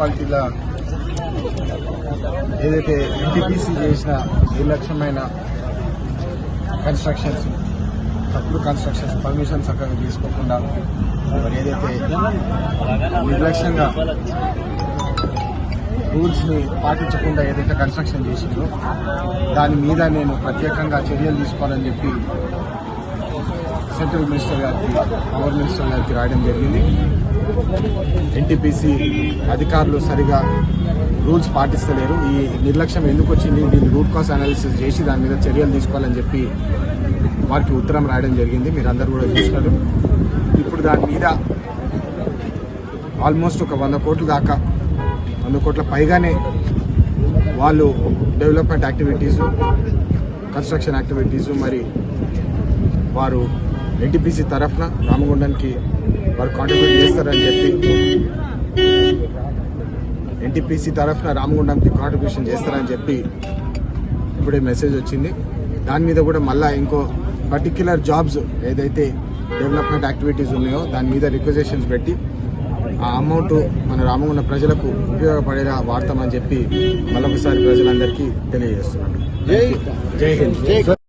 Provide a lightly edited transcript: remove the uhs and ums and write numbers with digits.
మున్సిపాలిటీలో ఏదైతే ఎన్టీపీసీ చేసిన నిర్లక్ష్యమైన కన్స్ట్రక్షన్స్, తప్పుడు కన్స్ట్రక్షన్స్, పర్మిషన్ చక్కగా తీసుకోకుండా మరి ఏదైతే నిర్లక్ష్యంగా రూల్స్ని పాటించకుండా ఏదైతే కన్స్ట్రక్షన్ చేసిందో దాని మీద నేను ప్రత్యేకంగా చర్యలు తీసుకోవాలని చెప్పి సెంట్రల్ మినిస్టర్ గారికి, పవర్ మినిస్టర్ గారికి రాయడం జరిగింది. ఎన్టీపీసీ అధికారులు సరిగా రూల్స్ పాటిస్తలేరు, ఈ నిర్లక్ష్యం ఎందుకు వచ్చింది, దీన్ని రూట్ కాజ్ అనాలిసిస్ చేసి దాని మీద చర్యలు తీసుకోవాలని చెప్పి వారికి ఉత్తరం రాయడం జరిగింది. మీరందరూ కూడా చూసినారు. ఇప్పుడు దాని మీద ఆల్మోస్ట్ ఒక 100 కోట్ల దాకా, 100 కోట్ల పైగానే వాళ్ళు డెవలప్మెంట్ యాక్టివిటీసు, కన్స్ట్రక్షన్ యాక్టివిటీసు మరి వారు ఎన్టీపీసీ తరఫున రామగుండానికి వారు కాంట్రిబ్యూట్ చేస్తారని చెప్పి, ఎన్టీపీసీ తరఫున రామగుండంకి కాంట్రిబ్యూషన్ చేస్తారని చెప్పి ఇప్పుడే మెసేజ్ వచ్చింది. దాని మీద కూడా మళ్ళీ ఇంకో పర్టిక్యులర్ జాబ్స్ ఏదైతే డెవలప్మెంట్ యాక్టివిటీస్ ఉన్నాయో దాని మీద రిక్వెజేషన్స్ పెట్టి ఆ అమౌంట్ మన రామగుండం ప్రజలకు ఉపయోగపడేలా వాడతామని చెప్పి మళ్ళొకసారి ప్రజలందరికీ తెలియజేస్తున్నాను. జై హింద్.